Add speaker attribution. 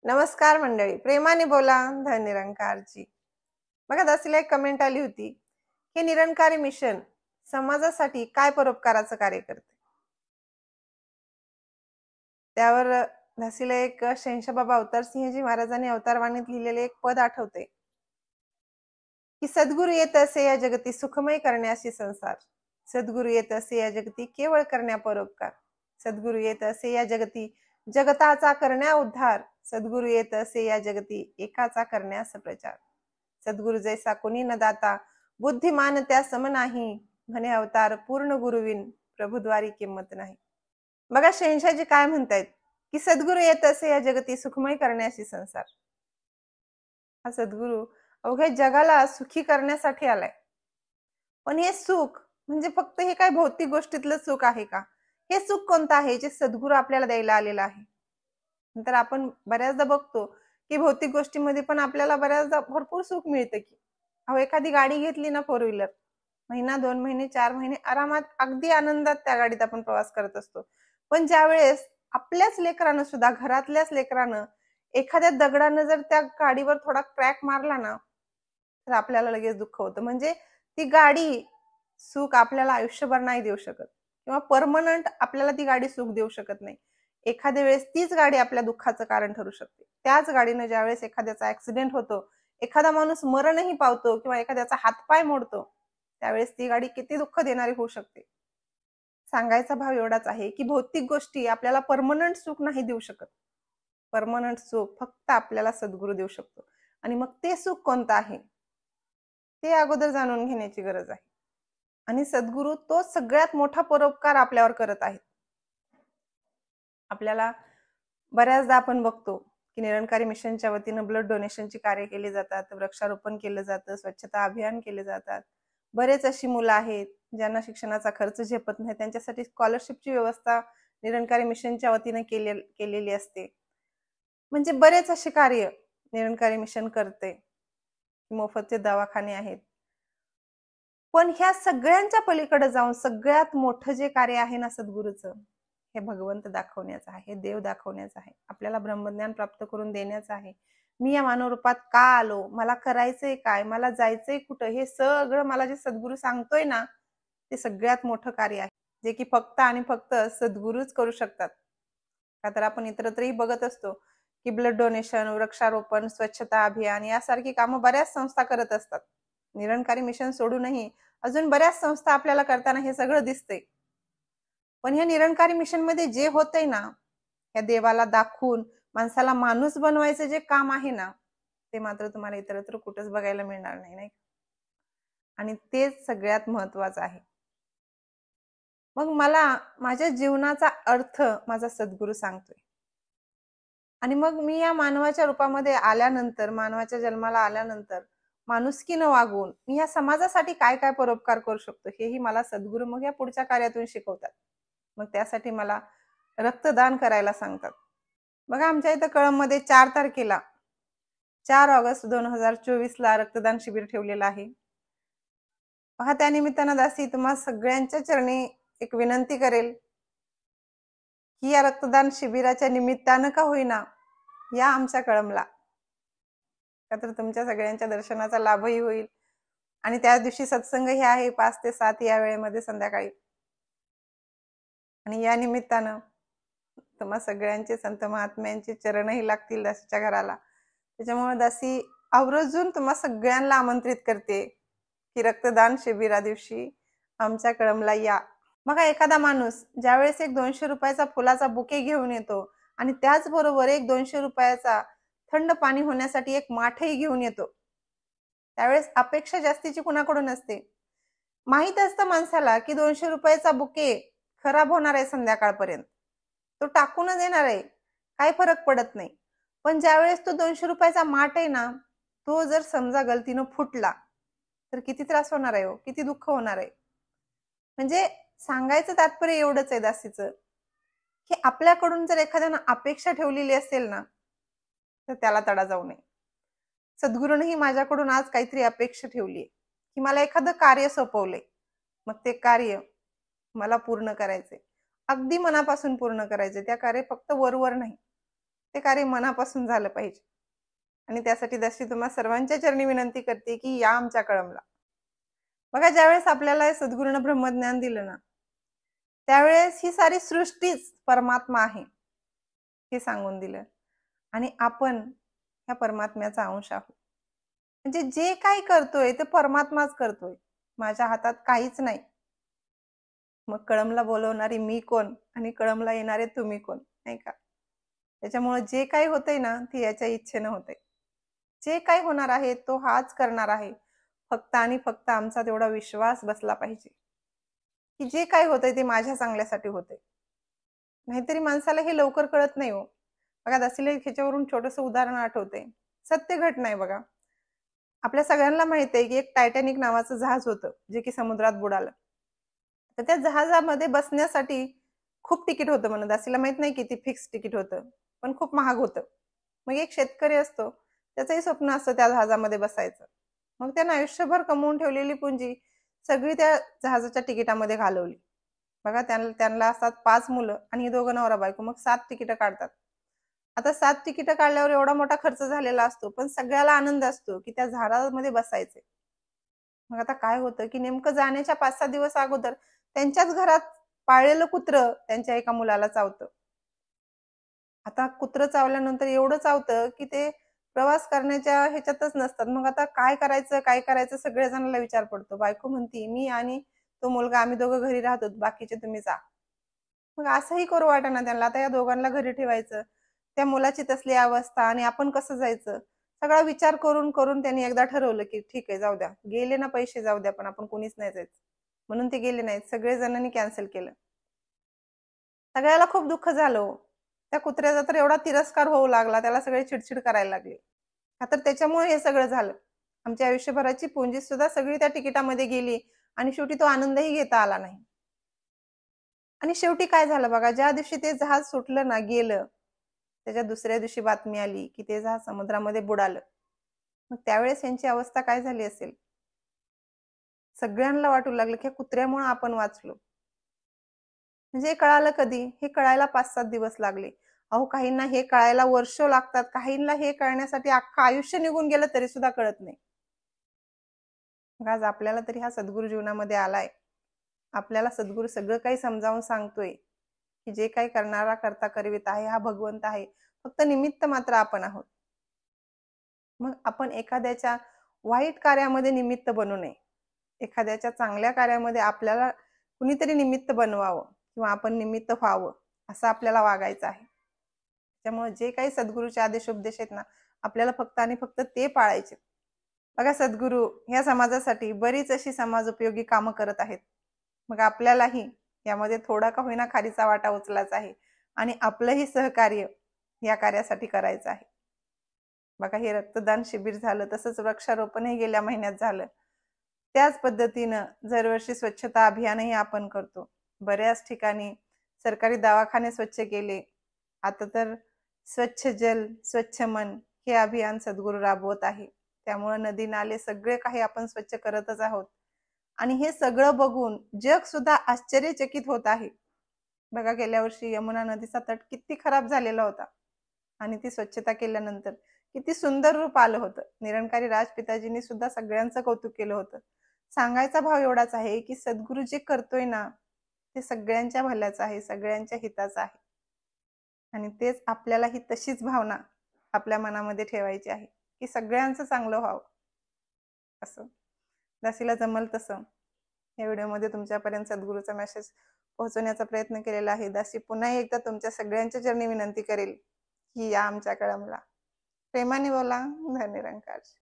Speaker 1: नमस्कार मंडळी, प्रेमाने बोला धन निरंकारची. बघा दासीला एक कमेंट आली होती, हे निरंकारी मिशन समाजासाठी काय परोपकाराचं कार्य करते. त्यावर दासीला एक शहंशाह अवतार सिंहजी महाराजांनी अवतारवाणीत लिहिलेले एक पद आठवते की सद्गुरु येत असे या जगती सुखमय करण्याशी संसार, सद्गुरु येत असे या जगती केवळ करण्या परोपकार, सद्गुरु येत असे या जगती जगताचा करण्या उद्धार, सद्गुरु येत असे या जगती एकाचा करण्यास प्रचार, सद्गुरु जैसा कोणी न दाता बुद्धिमान त्या सम नाही, म्हणे अवतार पूर्ण गुरुविन प्रभुद्वारी किंमत नाही. बघा शहंशाहजी काय म्हणतायत की सद्गुरु येत असे या जगती सुखमय करण्याशी संसार. हा सद्गुरु अवघ्या जगाला सुखी करण्यासाठी आलाय. पण हे सुख म्हणजे फक्त हे काय भौतिक गोष्टीतलं सुख आहे का? हे सुख कोणतं आहे जे सद्गुरु आपल्याला द्यायला आलेलं आहे. नंतर आपण बऱ्याचदा बघतो की भौतिक गोष्टीमध्ये पण आपल्याला बऱ्याचदा भरपूर सुख मिळतं की अहो एखादी गाडी घेतली ना 4 व्हीलर, महिना 2 महिने 4 महिने आरामात अगदी आनंदात त्या गाडीत आपण प्रवास करत असतो. पण ज्यावेळेस आपल्याच लेकरानं सुद्धा घरातल्याच लेकरानं एखाद्या दगडानं जर त्या गाडीवर थोडा क्रॅक मारला ना तर आपल्याला लगेच दुःख होतं. म्हणजे ती गाडी सुख आपल्याला आयुष्यभर नाही देऊ शकत किंवा परमनंट आपल्याला ती गाडी सुख देऊ शकत नाही. एखाद्या वेळेस तीच गाडी आपल्या दुःखाचं कारण ठरू शकते. त्याच गाडीनं ज्यावेळेस एखाद्याचा ऍक्सिडेंट होतो, एखादा माणूस मरणही पावतो किंवा एखाद्याचा हातपाय मोडतो, त्यावेळेस ती गाडी किती दुःख देणारी होऊ शकते. सांगायचा भाव एवढाच आहे की भौतिक गोष्टी आपल्याला परमनंट सुख नाही देऊ शकत. परमनंट सुख फक्त आपल्याला सद्गुरु देऊ शकतो. आणि मग ते सुख कोणतं आहे ते अगोदर जाणून घेण्याची गरज आहे. आणि सद्गुरु तो सगळ्यात मोठा परोपकार आपल्यावर करत आहेत. आपल्याला बऱ्याचदा आपण बघतो की निरंकारी मिशनच्या वतीनं ब्लड डोनेशनची कार्य केली जातात, वृक्षारोपण केलं जातं, स्वच्छता अभियान केले जातात. बरेच अशी मुलं आहेत ज्यांना शिक्षणाचा खर्च झेपत नाही, त्यांच्यासाठी स्कॉलरशिपची व्यवस्था निरंकारी मिशनच्या वतीने केलेली असते. म्हणजे बरेच असे कार्य निरंकारी मिशन करते. मोफतचे दवाखाने आहेत. पण ह्या सगळ्यांच्या पलीकडे जाऊन सगळ्यात मोठं जे कार्य आहे ना सद्गुरूचं, हे भगवंत दाखवण्याचं आहे, देव दाखवण्याचं आहे, आपल्याला ब्रह्मज्ञान प्राप्त करून द्यायचं आहे. मी या मानव रूपात का आलो, मला करायचंय काय, मला जायचंय कुठं, हे सगळं मला जे सद्गुरू सांगतोय ना ते सगळ्यात मोठं कार्य आहे, जे की फक्त आणि फक्त सद्गुरूच करू शकतात. का तर आपण इतरत्रही बघत असतो की ब्लड डोनेशन, वृक्षारोपण, स्वच्छता अभियान यासारखी कामं बऱ्याच संस्था करत असतात. निरंकारी मिशन सोडूनही अजून बऱ्याच संस्था आपल्याला करताना हे सगळं दिसतंय. पण ह्या निरंकारी मिशन मध्ये जे होतंय ना, या देवाला दाखवून माणसाला माणूस बनवायचं जे काम आहे ना ते मात्र तुम्हाला इतरत्र कुठंच बघायला मिळणार नाही. आणि तेच सगळ्यात महत्वाचं आहे. मग मला माझ्या जीवनाचा अर्थ माझा सद्गुरू सांगतोय. आणि मग मी या मानवाच्या रूपामध्ये आल्यानंतर, मानवाच्या जन्माला आल्यानंतर माणुसकीनं वागून मी या समाजासाठी काय काय परोपकार करू शकतो हेही मला सद्गुरू मग या पुढच्या कार्यातून शिकवतात. मग त्यासाठी मला रक्तदान करायला सांगतात. बघा आमच्या इथं कळंबमध्ये 4 तारखेला 4 ऑगस्ट 2024 ला रक्तदान शिबिर ठेवलेलं आहे. पहा त्या निमित्तानं दासी तुम्हा सगळ्यांच्या चरणी एक विनंती करेल की या रक्तदान शिबिराच्या निमित्तानं का होईना या आमच्या कळंबला, का तर तुमच्या सगळ्यांच्या दर्शनाचा लाभही होईल. आणि त्या दिवशी सत्संग हे आहे 5 ते 7 या वेळेमध्ये संध्याकाळी. आणि या निमित्तानं तुम्हा सगळ्यांचे संत महात्म्यांचे चरणही लागतील दासीच्या घराला. त्याच्यामुळे दासी आवर्जून तुम्हा सगळ्यांना आमंत्रित करते की रक्तदान शिबिरा दिवशी आमच्या कळंबला या. मग एखादा माणूस ज्यावेळेस एक 200 रुपयाचा फुलाचा बुके घेऊन येतो आणि त्याचबरोबर एक 200 रुपयाचा थंड पाणी होण्यासाठी एक माठही घेऊन येतो, त्यावेळेस अपेक्षा जास्तीची कुणाकडून असते. माहित असतं माणसाला की 200 रुपयाचा बुके खराब होणार आहे संध्याकाळपर्यंत, तो टाकूनच येणार आहे, काही फरक पडत नाही. पण ज्यावेळेस तो 200 रुपयाचा माठ आहे ना, तो जर समजा गलतीनं फुटला तर किती त्रास होणार आहे हो, किती दुःख होणार आहे. म्हणजे सांगायचं तात्पर्य एवढंच आहे दासीचं की आपल्याकडून जर एखाद्यानं अपेक्षा ठेवलेली असेल ना तर त्याला तडा जाऊ नये. सद्गुरूंनी माझ्याकडून आज काहीतरी अपेक्षा ठेवली आहे की मला एखादं कार्य सोपवलंय, मग ते कार्य मला पूर्ण करायचंय, अगदी मनापासून पूर्ण करायचंय. त्या कार्य फक्त वरवर नाही, ते कार्य मनापासून झालं पाहिजे. आणि त्यासाठी दासी तुम्हा सर्वांच्या चरणी विनंती करते की या आमच्या कळमला. बघा, ज्यावेळेस आपल्याला सद्गुरूनं ब्रह्मज्ञान दिलं ना, त्यावेळेस ही सारी सृष्टीच परमात्मा आहे हे सांगून दिलं. आणि आपण ह्या परमात्म्याचा अंश आहोत. म्हणजे जे काही करतोय ते परमात्माच करतोय, माझ्या हातात काहीच नाही. मग कळमला बोलवणारी मी कोण आणि कळमला येणारे तुम्ही कोण, नाही का? त्याच्यामुळे जे काही होतंय ना ते याच्या इच्छेनं होतंय. जे काही होणार आहे तो हाच करणार आहे. फक्त आणि फक्त आमचा तेवढा विश्वास बसला पाहिजे की जे काही होतंय ते माझ्या चांगल्यासाठी होतंय. नाहीतरी माणसाला हे लवकर कळत नाही हो. बघा, दासीला ह्याच्यावरून छोटंसं उदाहरण आठवतंय. सत्य घटना आहे बघा. आपल्या सगळ्यांना माहित आहे की एक टायटॅनिक नावाचं जहाज होतं जे की समुद्रात बुडालं. तर त्या जहाजामध्ये बसण्यासाठी खूप तिकीट होतं म्हणून, दासीला माहित नाही किती फिक्स तिकीट होतं, पण खूप महाग होतं. मग एक शेतकरी असतो, त्याचंही स्वप्न असतं त्या जहाजामध्ये बसायचं. मग त्यानं आयुष्यभर कमवून ठेवलेली पुंजी सगळी त्या जहाजाच्या तिकिटामध्ये घालवली. बघा, त्यांना असतात 5 मुलं आणि दोघं नवरा बायको, मग 7 तिकीटं काढतात. आता 7 तिकीटं काढल्यावर एवढा मोठा खर्च झालेला असतो, पण सगळ्याला आनंद असतो की त्या जहाजामध्ये बसायचे. मग आता काय होतं की नेमकं जाण्याच्या 5-6 दिवस अगोदर त्यांच्याच घरात पाळलेलं कुत्रं त्यांच्या एका मुलाला चावतं. आता कुत्रं चावल्यानंतर एवढं चावतं की ते प्रवास करण्याच्या ह्याच्यातच नसतात. मग आता काय करायचं, काय करायचं सगळेजणांना विचार पडतो. बायको म्हणती, मी आणि तो मुलगा आम्ही दोघं घरी राहतो, बाकीचे तुम्ही जा. मग असंही करू वाटेना त्यांना. आता या दोघांना घरी ठेवायचं, त्या मुलाची तसली अवस्था आणि आपण कसं जायचं, सगळा विचार करून करून त्यांनी एकदा ठरवलं की ठीक आहे, जाऊ द्या, गेले ना पैसे जाऊ द्या, पण आपण कोणीच नाही जायचं. म्हणून ते गेले नाहीत. सगळे जणांनी कॅन्सल केलं. सगळ्याला खूप दुःख झालं हो. त्या कुत्र्याचा तर एवढा तिरस्कार होऊ लागला, त्याला सगळे चिडचिड करायला लागले. का तर त्याच्यामुळे हे सगळं झालं. आमच्या आयुष्यभराची पुंजी सुद्धा सगळी त्या तिकिटामध्ये गेली आणि शेवटी तो आनंदही घेता आला नाही. आणि शेवटी काय झालं बघा, ज्या दिवशी ते जहाज सुटलं ना, गेलं, त्याच्या दुसऱ्या दिवशी बातमी आली की ते जहाज समुद्रामध्ये बुडालं. मग त्यावेळेस यांची अवस्था काय झाली असेल? सगळ्यांना वाटू लागलं की कुत्र्यामुळे आपण वाचलो. म्हणजे हे कळालं कधी? हे कळायला 5-7 दिवस लागले. अहो, काहींना हे कळायला वर्ष लागतात, काहींना हे कळण्यासाठी अख्खं आयुष्य निघून गेलं तरी सुद्धा कळत नाही. मग आज आपल्याला तरी हा सद्गुरू जीवनामध्ये आलाय. आपल्याला सद्गुरू सगळं काही समजावून सांगतोय की जे काही करणारा करता करवित आहे हा भगवंत आहे, फक्त निमित्त मात्र आपण आहोत. मग आपण एखाद्याच्या वाईट कार्यामध्ये निमित्त बनू नये. एखाद्याच्या चांगल्या कार्यामध्ये आपल्याला कुणीतरी निमित्त बनवावं किंवा आपण निमित्त व्हावं, असं आपल्याला वागायचं आहे. त्यामुळे जे काही सद्गुरूचे आदेश उपदेश आहेत ना, आपल्याला फक्त आणि फक्त ते पाळायचे. बघा, सद्गुरू ह्या समाजासाठी बरीच अशी समाज उपयोगी कामं करत आहेत. मग आपल्यालाही यामध्ये थोडा का होईना खारीचा वाटा उचलायचा आहे आणि आपलंही सहकार्य या कार्यासाठी करायचं आहे. बघा, हे रक्तदान शिबिर झालं, तसंच वृक्षारोपणही गेल्या महिन्यात झालं. त्याच पद्धतीनं दरवर्षी स्वच्छता अभियानही आपण करतो. बऱ्याच ठिकाणी सरकारी दवाखाने स्वच्छ केले. आता तर स्वच्छ जल स्वच्छ मन हे अभियान सद्गुरू राबवत आहे. त्यामुळे नदी नाले सगळे काही आपण स्वच्छ करतच आहोत. आणि हे सगळं बघून जग सुद्धा आश्चर्यचकित होत आहे. बघा, गेल्या वर्षी यमुना नदीचा तट किती खराब झालेला होता आणि ती स्वच्छता केल्यानंतर किती सुंदर रूप आलं होतं. निरंकारी राजपिताजींनी सुद्धा सगळ्यांचं कौतुक केलं होतं. सांगायचा भाव एवढाच आहे की सद्गुरू जे करतोय ना, ते सगळ्यांच्या भल्याचं आहे, सगळ्यांच्या हिताचं आहे. आणि तेच आपल्याला ही तशीच भावना आपल्या मनामध्ये ठेवायची आहे की सगळ्यांचं चांगलं व्हावं. असं दासीला जमल तसं या व्हिडिओमध्ये तुमच्यापर्यंत सद्गुरूचा मेसेज पोहोचवण्याचा प्रयत्न केलेला आहे. दासी पुन्हा एकदा तुमच्या सगळ्यांच्या चरणी विनंती करेल की या आमच्या कळमला. प्रेमाने बोला. धन्य निरंकार.